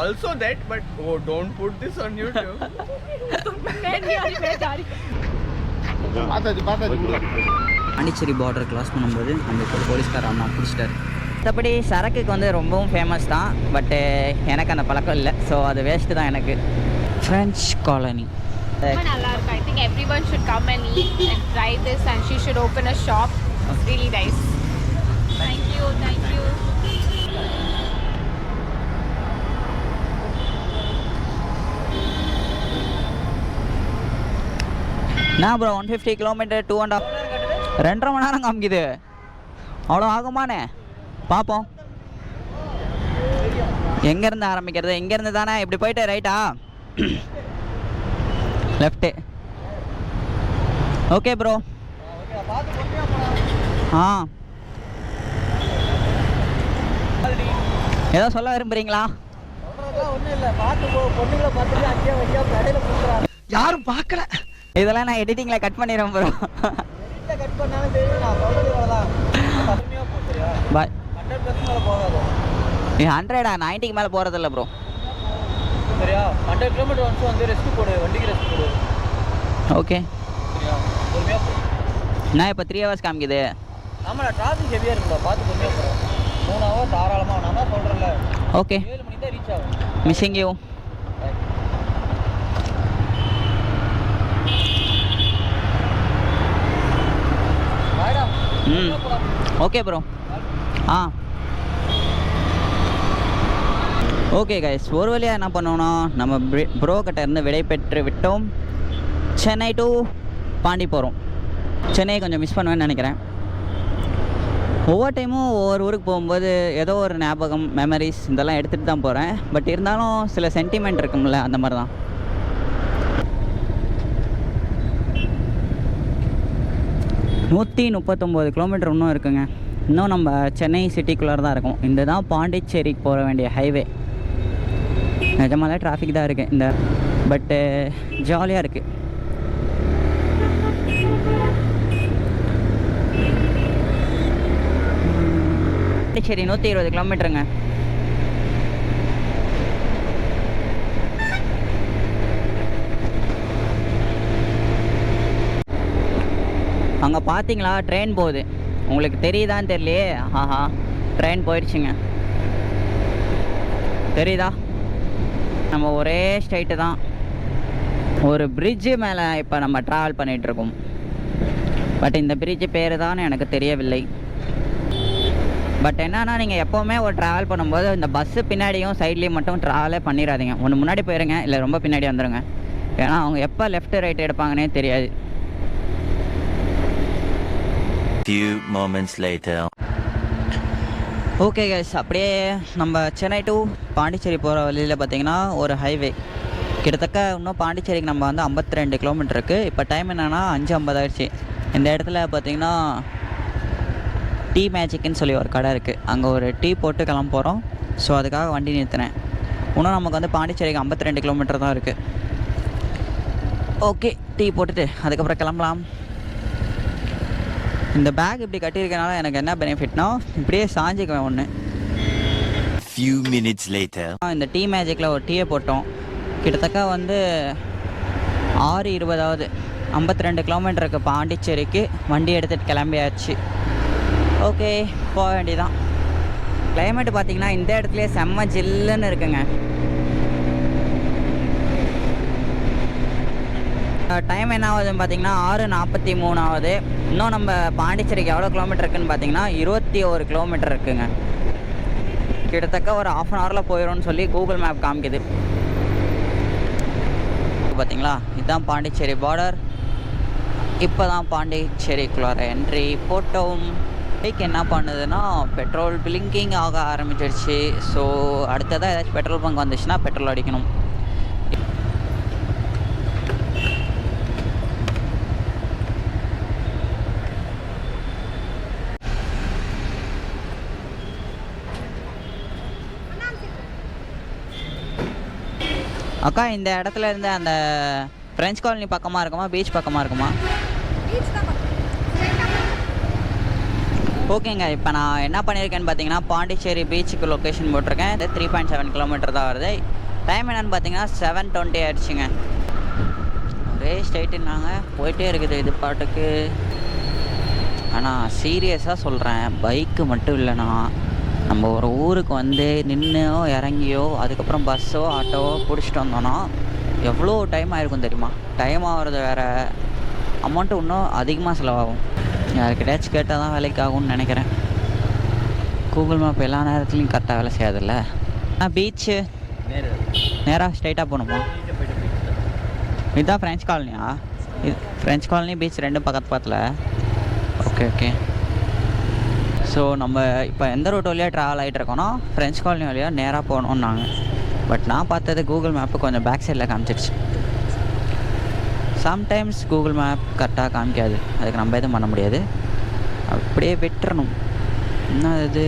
Also that, but oh, don't put this on YouTube. Pondicherry border cross பண்ணும்போது நம்மளுக்கு ஒரு போலீஸ்கார் அண்ணா பிடிச்சிட்டாரு. மற்றபடி சரக்குக்கு வந்து ரொம்பவும் ஃபேமஸ் தான், பட்டு எனக்கு அந்த பழக்கம் இல்லை. ஸோ அது வேஸ்ட்டு தான் எனக்கு. ஃப்ரெஞ்ச் காலனி நல்லா இருக்கும். I think everyone should come and eat and try this, and she should open a shop. It's really nice. Thank you. நான் ப்ரோ 150 கிலோமீட்டர் 2.5 2.5 மணி நேரம் காமிக்குது. அவ்வளோ ஆகுமானே பார்ப்போம். எங்கேருந்து ஆரம்பிக்கிறது? இங்கேருந்து தானே இப்படி போயிட்டு ரைட்டா லெஃப்ட்டு? Okay bro. ஏதோ சொல்ல விரும்புகிறீங்களா? யாரும் பார்க்கல. இதெல்லாம் நான் எடிட்டிங்கில் கட் பண்ணிடுறேன் ப்ரோ. பாய். 100 90க்கு மேலே போகிறதில்ல ப்ரோ. சரியா 100 கிலோமீட்டர் வந்து வந்து ரெஸ்ட் போடு, வண்டிக்கு ரெஸ்ட் போடு. ஓகே சரியா பொறுமையாக போ. நான் இப்போ 3 ஹவர்ஸ் காமிக்குது. ஆமாடா டிராஃபிக் ஹெவியாக இருக்குடா, பார்த்து பொறுமையாக போகிறோம். 3 ஹவர் தாராளமாக நான் தான் சொல்கிறேன்ல. ஓகே 7 மணிக்கு தான் ரீச் ஆகும். Missing you. Okay bro. Okay guys, ஒரு வழியாக என்ன பண்ணோன்னா நம்ம ப்ரோ கிட்ட இருந்து விடை பெற்று விட்டோம். சென்னை டு பாண்டி போகிறோம். சென்னையை கொஞ்சம் மிஸ் பண்ணுவேன்னு நினைக்கிறேன். ஒவ்வொரு டைமும் ஒவ்வொரு ஊருக்கு போகும்போது ஏதோ ஒரு ஞாபகம், மெமரிஸ் இதெல்லாம் எடுத்துகிட்டு தான் போகிறேன். பட் இருந்தாலும் சில சென்டிமெண்ட் இருக்கும்ல, அந்த மாதிரி தான். நூற்றி 39 கிலோமீட்டர் இன்னும் இருக்குங்க. இன்னும் நம்ம சென்னை சிட்டிக்குள்ளே தான் இருக்கும். இந்த தான் பாண்டிச்சேரிக்கு போக வேண்டிய ஹைவே. நிஜமாலே டிராஃபிக் தான் இருக்குது இந்த, பட்டு ஜாலியாக இருக்குது. பாண்டிச்சேரி 120 கிலோமீட்டருங்க. அங்கே பார்த்தீங்களா ட்ரெயின் போகுது, உங்களுக்கு தெரியுதான்னு தெரியலையே. ஆஹா ட்ரெயின் போயிடுச்சுங்க, தெரியுதா? நம்ம ஒரே ஸ்ட்ரைட்டு தான். ஒரு பிரிட்ஜு மேலே இப்போ நம்ம ட்ராவல் பண்ணிகிட்ருக்கோம். பட் இந்த பிரிட்ஜு பேர் தான் எனக்கு தெரியவில்லை. பட் என்னன்னா, நீங்கள் எப்போவுமே ஒரு ட்ராவல் பண்ணும்போது இந்த பஸ்ஸு பின்னாடியும் சைட்லேயும் மட்டும் ட்ராவலே பண்ணிடாதீங்க. ஒன்று முன்னாடி போயிருங்க, இல்லை ரொம்ப பின்னாடி வந்துடுங்க. ஏன்னா அவங்க எப்போ லெஃப்ட் ரைட் எடுப்பாங்கன்னே தெரியாது. Few moments later. Okay guys, அப்படியே நம்ம சென்னை டு பாண்டிச்சேரி போகிற வழியில் பார்த்தீங்கன்னா ஒரு ஹைவே. கிட்டத்தட்ட இன்னும் பாண்டிச்சேரிக்கு நம்ம வந்து 52 கிலோமீட்டர் இருக்குது. இப்போ டைம் என்னென்னா 5:50 ஆயிடுச்சு. இந்த இடத்துல பார்த்தீங்கன்னா டீ மேஜிக்னு சொல்லி ஒரு கடை இருக்குது. அங்கே ஒரு டீ போட்டு கிளம்ப போகிறோம். ஸோ அதுக்காக வண்டி நிறுத்தினேன். இன்னும் நமக்கு வந்து பாண்டிச்சேரிக்கு 52 கிலோமீட்டர் தான் இருக்குது. ஓகே, டீ போட்டுட்டு அதுக்கப்புறம் கிளம்பலாம். இந்த பேக் இப்படி கட்டியிருக்கனால எனக்கு என்ன பெனிஃபிட்னா, இப்படியே சாஞ்சிக்குவேன் ஒன்று. Few minutes later. இந்த டீ மேஜிக்கில் ஒரு டீயை போட்டோம். கிட்டத்தட்ட வந்து 6:20 52 கிலோமீட்டருக்கு பாண்டிச்சேரிக்கு வண்டி எடுத்துகிட்டு கிளம்பியாச்சு. ஓகே, போக வேண்டியதான். கிளைமேட்டு பார்த்திங்கன்னா இந்த இடத்துலையே செம்ம ஜில்லுன்னு இருக்குங்க. டைம் என்ன ஆகுதுன்னு பார்த்தீங்கன்னா 6:43 ஆகுது. இன்னும் நம்ம பாண்டிச்சேரிக்கு எவ்வளோ கிலோமீட்டர் இருக்குதுன்னு பார்த்தீங்கன்னா 21 கிலோமீட்டர் இருக்குங்க. கிட்டத்தட்ட ஒரு 1/2 ஹவரில் போயிடும்னு சொல்லி கூகுள் மேப் காமிக்குது. பார்த்தீங்களா, இதுதான் பாண்டிச்சேரி பார்டர். இப்போ தான் பாண்டிச்சேரிக்குள்ளார என்ட்ரி போட்டோம். பைக் என்ன பண்ணுதுன்னா பெட்ரோல் பிளிங்கிங் ஆக ஆரம்பிச்சிருச்சு. ஸோ அடுத்ததாக ஏதாச்சும் பெட்ரோல் பங்க் வந்துச்சுன்னா பெட்ரோல் அடிக்கணும். அக்கா, இந்த இடத்துல இருந்து அந்த ஃப்ரெஞ்ச் காலனி பக்கமாக இருக்குமா, பீச் பக்கமாக இருக்குமா? ஓகேங்க, இப்போ நான் என்ன பண்ணியிருக்கேன்னு பார்த்தீங்கன்னா பாண்டிச்சேரி பீச்சுக்கு லொக்கேஷன் போட்டிருக்கேன். இது 3.7 கிலோமீட்டர் தான் வருது. டைம் என்னென்னு பார்த்தீங்கன்னா 7:20 ஆயிடுச்சுங்க. ஒரே ஸ்ட்ரைட்டுன்னாங்க போயிட்டே இருக்குது இது பாட்டுக்கு. ஆனால் சீரியஸாக சொல்கிறேன், பைக்கு மட்டும் இல்லைனா நம்ம ஒரு ஊருக்கு வந்து நின்னோ இறங்கியோ அதுக்கப்புறம் பஸ்ஸோ ஆட்டோவோ பிடிச்சிட்டு வந்தோன்னா எவ்வளோ டைம் ஆகிருக்கும் தெரியுமா? டைம் ஆகிறது வேறு, அமௌண்ட்டு இன்னும் அதிகமாக செலவாகும். யாருக்கிட்டாச்சும் கேட்டால் தான் வேலைக்கு ஆகும்னு நினைக்கிறேன். கூகுள் மேப் எல்லா நேரத்துலையும் கரெக்டாக வேலை செய்யாதுல்ல. பீச்சு நேராக ஸ்ட்ரைட்டாக போகணுமா? இதுதான் ஃப்ரெஞ்ச் காலனியா? இது ஃப்ரெஞ்ச் காலனி பீச் ரெண்டும் பக்கத்தில். ஓகே. ஸோ நம்ம இப்போ எந்த ரூட் வழியாக ட்ராவல் ஆகிட்டு இருக்கோன்னா ஃப்ரெஞ்ச் காலனி வழியாக நேராக போகணுன்னாங்க. பட் நான் பார்த்தது கூகுள் மேப்பு கொஞ்சம் பேக் சைடில் காமிச்சிருச்சு. சம்டைம்ஸ் கூகுள் மேப் கரெக்டாக காமிக்காது, அதுக்கு நம்ம எதுவும் பண்ண முடியாது, அப்படியே விட்டுறணும். என்ன இது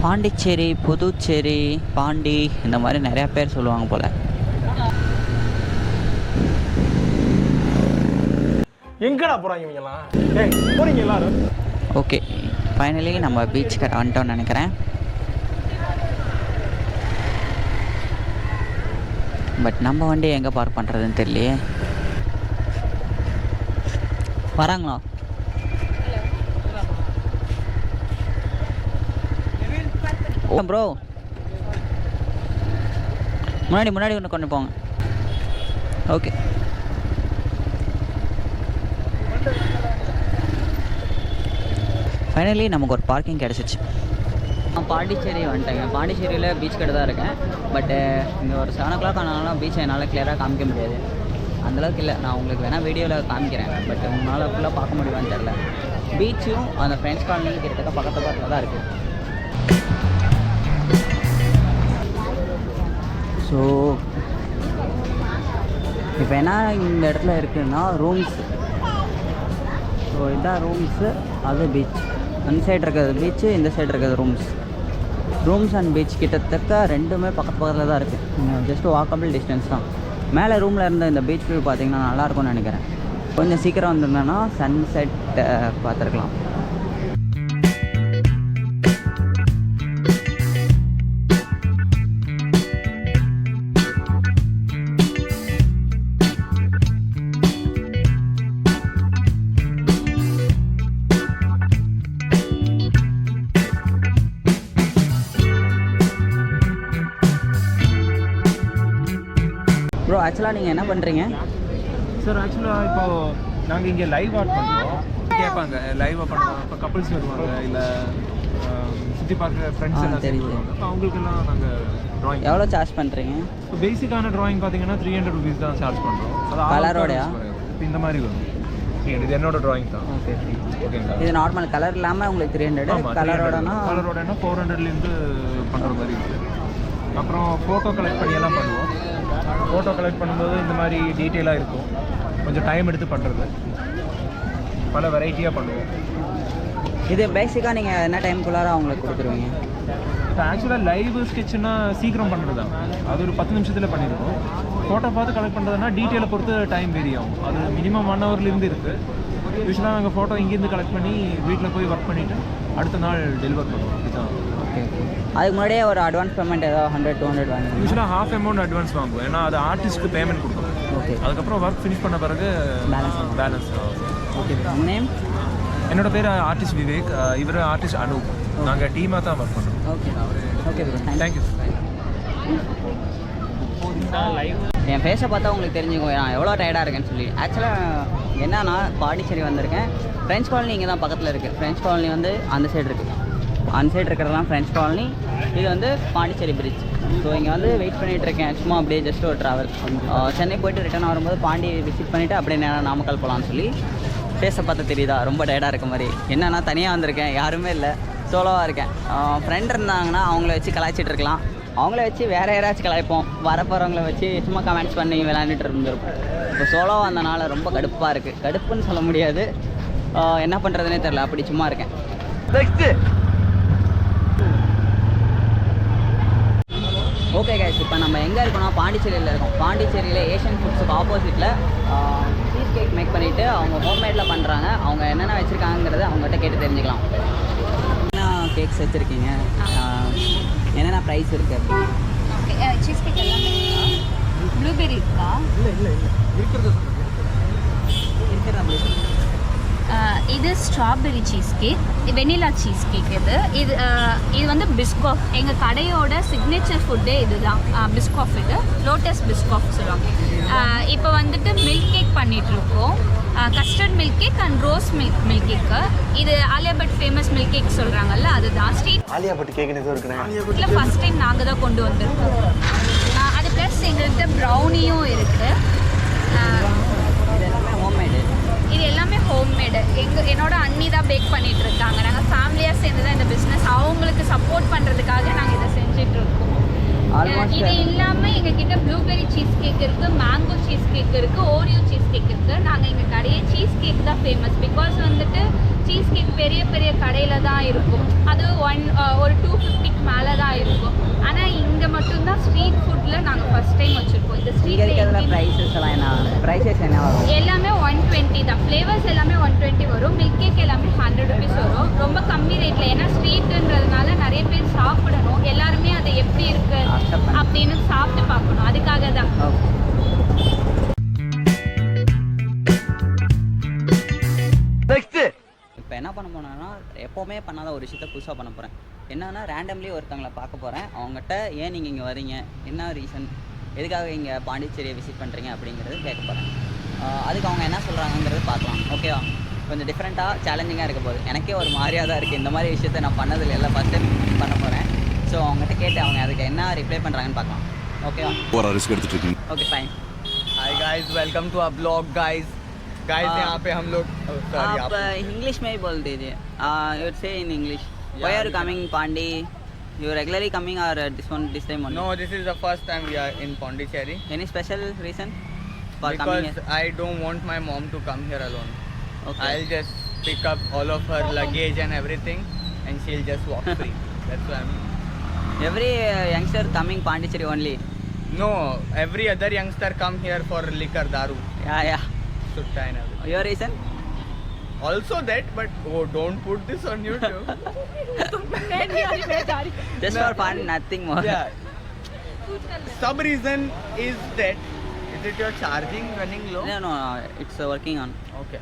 பாண்டிச்சேரி, புதுச்சேரி, பாண்டி இந்த மாதிரி நிறையா பேர் சொல்லுவாங்க போல். எங்கடா போகிறாங்க இவங்கெல்லாம்? ஏய் போகிறீங்க எல்லாரும்? ஓகே, ஃபைனலி நம்ம பீச் கிட்ட வந்துட்டோம்னு நினைக்கிறேன். பட் நம்ம வண்டி எங்கே பார்க் பண்ணுறதுன்னு தெரியலையே. வராங்களா? ஓ ப்ரோ, முன்னாடி ஒன்று கொண்டு போங்க. ஓகே, ஃபைனலி நமக்கு ஒரு பார்க்கிங் கிடச்சிச்சு. நான் பாண்டிச்சேரி வந்துட்டேங்க. பாண்டிச்சேரியில் பீச் கிட்ட தான் இருக்கேன். பட்டு இங்கே ஒரு 7 o'clock ஆனாலும் பீச்சை என்னால் கிளியராக காமிக்க முடியாது, அந்தளவுக்கு இல்லை. நான் உங்களுக்கு வேணால் வீடியோவில் காமிக்கிறேன், பட் உங்களால் ஃபுல்லாக பார்க்க முடியுமான்னு தெரில. பீச்சும் அந்த ஃப்ரெண்ட்ஸ் காலனியும் கிட்டத்தட்ட பக்கத்தில் தான் இருக்குது. ஸோ இப்போ என்ன இந்த இடத்துல இருக்குதுன்னா ரூம்ஸ். ஸோ இதுதான் ரூம்ஸு, அது பீச். அந்த சைடு இருக்கிறது பீச்சு, இந்த சைடு இருக்கிறது ரூம்ஸ் அண்ட் பீச் கிட்டத்தட்ட ரெண்டுமே பக்கத்தில் தான் இருக்குது. ஜஸ்ட் வாக்கபிள் டிஸ்டன்ஸ் தான். மேலே ரூமில் இருந்த இந்த பீச் வியூ பார்த்திங்கன்னா நல்லாயிருக்கும்னு நினைக்கிறேன். கொஞ்சம் சீக்கிரம் வந்திருந்தேன்னா சன்செட் பார்த்துருக்கலாம். ப்ரோ, ஆக்சுவலாக நீங்கள் என்ன பண்ணுறீங்க? சார் ஆக்சுவலாக இப்போது நாங்கள் இங்கே லைவ் ஆர்ட் பண்ணுறோம். கேட்பாங்க லைவாக பண்ணுறோம். இப்போ கப்புள்ஸ் வருவாங்க, இல்லை சுற்றி பார்க்குற ஃப்ரெண்ட்ஸ் எல்லாம் தெரியும். அப்போ அவங்களுக்கெல்லாம் நாங்கள் ட்ராயிங். எவ்வளோ சார்ஜ் பண்ணுறீங்க? இப்போ பேசிக்கான ட்ராயிங் பார்த்தீங்கன்னா 300 rupees தான் சார்ஜ் பண்ணுறோம். அது கலரோடையா? இப்போ இந்த மாதிரி வரும். இது என்னோட ட்ராயிங் தான். ஓகேங்களா? இது நார்மல் கலர் இல்லாமல் உங்களுக்கு 300, கலரோடனா 400லேருந்து பண்ணுற மாதிரி இருக்குது. அப்புறம் ஃபோட்டோ கலெக்ட் பண்ணியெல்லாம் பண்ணுவோம். ஃபோட்டோ கலெக்ட் பண்ணும்போது இந்த மாதிரி டீட்டெயிலாக இருக்கும், கொஞ்சம் டைம் எடுத்து பண்ணுறது. பல வெரைட்டியாக பண்ணுவோம். இது பேசிக்காக நீங்கள் என்ன டைமுக்குள்ளார அவங்களுக்கு கொடுத்துருவீங்க? இப்போ ஆக்சுவலாக லைவ் ஸ்கெட்சுன்னா சீக்கிரம் பண்ணுறது தான், அது ஒரு 10 நிமிஷத்தில் பண்ணிடுவோம். ஃபோட்டோ பார்த்து கலெக்ட் பண்ணுறதுனா டீட்டெயிலை பொறுத்து டைம் வேரி ஆகும். அது மினிமம் 1 hourலேருந்து இருக்குது. யூஸ்வலாக நாங்கள் ஃபோட்டோ இங்கேருந்து கலெக்ட் பண்ணி வீட்டில் போய் ஒர்க் பண்ணிவிட்டு அடுத்த நாள் டெலிவர் பண்ணுவோம். இதுதான். ஓகே, அதுக்கு முன்னாடியே ஒரு அட்வான்ஸ் பேமெண்ட் ஏதாவது 100-200 வாங்குவோம். யூஸ்வலாக half amount அட்வான்ஸ் வாங்குவோம், ஏன்னா அது ஆர்டிஸ்ட்டுக்கு பேமெண்ட் கொடுக்கணும். ஓகே, அதுக்கப்புறம் ஒர்க் ஃபினிஷ் பண்ண பிறகு பேலன்ஸ். Okay, name? என்னோட பேர் ஆர்டிஸ்ட் விவேக், இவர் ஆர்டிஸ்ட் அனூப். நாங்கள் டீமாக தான் ஒர்க் பண்ணுறோம். Okay okay bro, thank you. என் ஃபேஸை பார்த்தா உங்களுக்கு தெரிஞ்சுக்கும் நான் எவ்வளோ டயர்டாக இருக்கேன்னு சொல்லி. ஆக்சுவலாக என்னன்னா பாண்டிச்சேரி வந்திருக்கேன். ஃப்ரெஞ்ச் காலனி இங்கே தான் பக்கத்தில் இருக்குது. ஃப்ரெஞ்ச் காலனி வந்து அந்த சைடு இருக்குது. அந்த சைடு இருக்கிறதெல்லாம் ஃப்ரெஞ்ச் காலனி, இது வந்து பாண்டிச்சேரி பிரிட்ஜ். ஸோ இங்கே வந்து வெயிட் பண்ணிகிட்டு இருக்கேன், சும்மா அப்படியே ஜஸ்ட் ஒரு ட்ராவல். சென்னை போய்ட்டு ரிட்டர்ன் வரும்போது பாண்டி விசிட் பண்ணிவிட்டு அப்படியே நேராக நாமக்கல் போகலான்னு சொல்லி. ஃபேஸை பார்த்து தெரியுதா ரொம்ப டயர்டாக இருக்க மாதிரி? என்னன்னா தனியாக வந்திருக்கேன், யாருமே இல்லை, சோலோவாக இருக்கேன். ஃப்ரெண்ட் இருந்தாங்கன்னா அவங்கள வச்சு கலாய்ச்சிட்டு இருக்கலாம், அவங்கள வச்சு வேறு யாராச்சும் கலாய்ப்போம், வரப்போகிறவங்கள வச்சு சும்மா கமெண்ட்ஸ் பண்ணி விளையாண்டுட்டு இருந்திருப்போம். இப்போ சோலோவாக வந்தனால ரொம்ப கடுப்பாக இருக்குது. கடுப்புன்னு சொல்ல முடியாது, என்ன பண்ணுறதுனே தெரில, அப்படி சும்மா இருக்கேன். ஓகே கைஸ், இப்போ நம்ம எங்கே இருக்கோம்னா பாண்டிச்சேரியில் இருக்கோம். பாண்டிச்சேரியில் ஏஷியன் ஃபுட்ஸுக்கு ஆப்போசிட்டில் சீஸ் கேக் மேக் பண்ணிவிட்டு அவங்க ஹோம்மேடில் பண்ணுறாங்க. அவங்க என்னென்ன வச்சுருக்காங்கிறத அவங்ககிட்ட கேட்டு தெரிஞ்சுக்கலாம். என்ன கேக்ஸ் வச்சுருக்கீங்க, என்னென்ன ப்ரைஸ் இருக்குது அப்படின்னு? ஓகே, சீஸ் கேக் எல்லாமே இருக்கா? ப்ளூபெர்ரி இருக்கா? இல்லை இருக்கிறது இது strawberry cheese cake, vanilla cheese cake. இது வந்து பிஸ்காஃப். எங்கள் கடையோட சிக்னேச்சர் ஃபுட்டே இதுதான், பிஸ்காஃப். இது லோட்டஸ் பிஸ்காஃப் சொல்லுவாங்க. இப்போ வந்துட்டு மில்க் கேக் பண்ணிகிட்ருக்கோம், custard milk cake and rose milk cake. இது Alia Bhatt famous milk cake சொல்கிறாங்கல்ல, அதுதான். ஸ்ட்ரீட் आलिया भट्ट केक ने जोर करना வீட்டில் ஃபஸ்ட் டைம் நாங்கள் தான் கொண்டு வந்திருக்கோம். அது ப்ளஸ் எங்கள்கிட்ட ப்ரௌனியும் இருக்குது. இது எல்லாமே ஹோம்மேடு. இது எல்லாமே ஹோம்மேடு. என்னோட அண்ணி தான் பேக் பண்ணிட்டு இருக்காங்க. நாங்கள் ஃபேமிலியாக சேர்ந்து தான் இந்த பிஸ்னஸ், அவங்களுக்கு சப்போர்ட் பண்ணுறதுக்காக நாங்கள் இதை செஞ்சிட்ருக்கோம். இது இல்லாமல் எங்ககிட்ட ப்ளூபெர்ரி சீஸ் கேக் இருக்குது, மேங்கோ சீஸ் கேக் இருக்குது, ஓரியோ சீஸ் கேக் இருக்குது. நாங்கள் எங்கள் கடையே சீஸ் கேக் தான் ஃபேமஸ். பிகாஸ் வந்துட்டு சீஸ் கேக் பெரிய பெரிய கடையில் தான் இருக்கும், அது ஒரு 250க்கு மேலே தான் இருக்கும். ஆனால் இங்கே மட்டும்தான் ஸ்ட்ரீட் ஃபுட்டில் நாங்கள் ஃபஸ்ட் டைம் வச்சுருக்கோம். இந்த இங்கே இருக்கிறதுல ஸ்ட்ரீட் ப்ரைஸஸ் எல்லாம் என்ன, ப்ரைஸஸ் என்ன வரும்? எல்லாமே 120 தான். ஃப்ளேவர்ஸ் எல்லாமே 120 வரும். மில்க் கேக் எல்லாமே 100 rupees வரும். ரொம்ப கம்மி ரேட்டில். ஏன்னா ஸ்ட்ரீட்டுன்றதுனால நிறைய பேர் சாப்பிடணும், எல்லாருமே அதை எப்படி இருக்கு அப்படின்னு சாப்பிட்டு பார்க்கணும், அதுக்காக தான். இப்போ என்ன பண்ண போனேன்னா, எப்போவுமே பண்ணாத ஒரு விஷயத்த புதுசாக பண்ண போகிறேன். என்னன்னா, ரேண்டம்லி ஒருத்தவங்களை பார்க்க போகிறேன். அவங்ககிட்ட ஏன் நீங்கள் இங்கே வரீங்க, என்ன ரீசன், எதுக்காக இங்கே பாண்டிச்சேரியை விசிட் பண்ணுறீங்க அப்படிங்கிறது கேட்க போகிறேன். அதுக்கு அவங்க என்ன சொல்கிறாங்கங்கிறது பார்க்கலாம். ஓகேவா? கொஞ்சம் டிஃப்ரெண்ட்டாக சேலஞ்சிங்காக இருக்க போகுது. எனக்கே ஒரு மாதிரியாக தான் இருக்குது. இந்த மாதிரி விஷயத்த நான் பண்ணதில்லை, எல்லாம் ஃபஸ்ட் டைம் பண்ண போகிறேன். ஸோ அவங்ககிட்ட கேட்டு அவங்க அதுக்கு என்ன ரிப்ளை பண்ணுறாங்கன்னு பார்க்கலாம். ஓகேவா? ஒரு ரிஸ்க் எடுத்துட்டு இருக்கீங்க. Okay fine. Hi guys, welcome to our blog guys. यहाँ पे हम लोग आप इंग्लिश में ही बोल दीजिए. You say in English. Why are you coming Pandi? You regularly coming or this time only? No, this is the first time we are in Pondicherry. Any special reason for coming Because here? I don't want my mom to come here alone. Okay. I'll just pick up all of her luggage and everything, and she'll just walk free. That's why I'm. Every youngster coming Pondicherry only. No, every other youngster come here for liquor, daru, Yeah. sutta and everything. Your reason? Also that, but don't put this on YouTube. Just for fun, nothing more. Yeah. Some reason is that. Is it your charging running low? No, it's working on. Okay.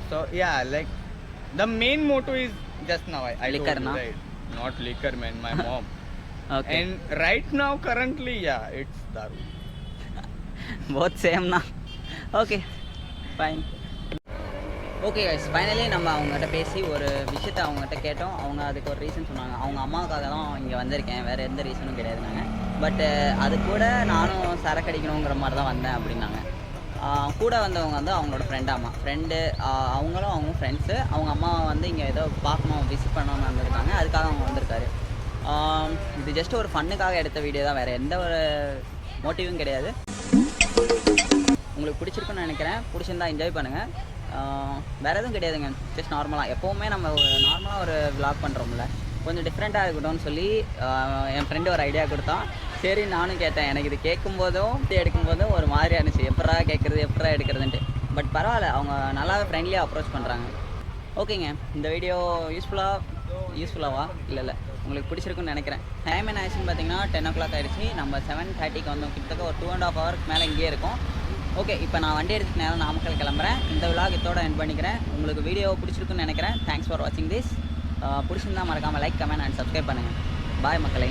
So yeah, like the main motto is just now I Liquor, told you, na? right? Not liquor, man. My mom. Okay. And right now, currently, yeah, it's daru. Both same na. Okay. Fine. Okay guys, finally நம்ம அவங்ககிட்ட பேசி ஒரு விஷயத்தை அவங்ககிட்ட கேட்டோம். அவங்க அதுக்கு ஒரு ரீசன் சொன்னாங்க. அவங்க அம்மாவுக்காக தான் இங்கே வந்திருக்கேன், வேறு எந்த ரீசனும் கிடையாதுனாங்க. பட்டு அது கூட நானும் சரக்கு அடிக்கணுங்கிற மாதிரி தான் வந்தேன் அப்படின்னாங்க. கூட வந்தவங்க வந்து அவங்களோட ஃப்ரெண்டு, அவங்க ஃப்ரெண்ட்ஸு. அவங்க அம்மாவை வந்து இங்கே ஏதோ பார்க்கணும், விசிட் பண்ணணும்னு வந்திருக்காங்க. அதுக்காக அவங்க வந்திருக்காரு. இது ஜஸ்ட் ஒரு ஃபன்னுக்காக எடுத்த வீடியோ தான், வேறு எந்த ஒரு மோட்டிவும் கிடையாது. உங்களுக்கு பிடிச்சிருக்குன்னு நினைக்கிறேன். பிடிச்சிருந்தா என்ஜாய் பண்ணுங்கள். வேறு எதுவும் கிடையாதுங்க. ஜஸ்ட் நார்மலாக எப்போவுமே நம்ம நார்மலாக ஒரு விளாக் பண்ணுறோம்ல, கொஞ்சம் டிஃப்ரெண்ட்டாக இருக்கட்டும்னு சொல்லி என் ஃப்ரெண்டு ஒரு ஐடியா கொடுத்தான். சரி நானும் கேட்டேன். எனக்கு இது கேட்கும்போதும் எடுக்கும்போதும் ஒரு மாதிரியாக இருந்துச்சு, எப்படா கேட்குறது எப்படா எடுக்கிறதுன்ட்டு. பட் பரவாயில்ல, அவங்க நல்லாவே ஃப்ரெண்ட்லியாக அப்ரோச் பண்ணுறாங்க. ஓகேங்க, இந்த வீடியோ யூஸ்ஃபுல்லாவா இல்லை உங்களுக்கு பிடிச்சிருக்குன்னு நினைக்கிறேன். டைம் என்ன ஆயிடுச்சுன்னு பார்த்தீங்கன்னா 10 o'clock ஆகிடுச்சு. நம்ம 7:30க்கு வந்தோம். கிட்டத்தட்ட ஒரு 2.5 hours மேலே இங்கேயே இருக்கும். ஓகே, இப்போ நான் வண்டி எடுத்துட்டு நேரம் நாமக்கல் கிளம்புறேன். இந்த விலாக் இதோட எண்ட் பண்ணிக்கிறேன். உங்களுக்கு வீடியோ பிடிச்சிருக்குன்னு நினைக்கிறேன். தேங்க்ஸ் ஃபார் வாட்சிங் திஸ். பிடிச்சிருந்தா மறக்காமல் லைக், கமெண்ட் அண்ட் சப்ஸ்கிரைப் பண்ணுங்கள். பாய் மக்களே.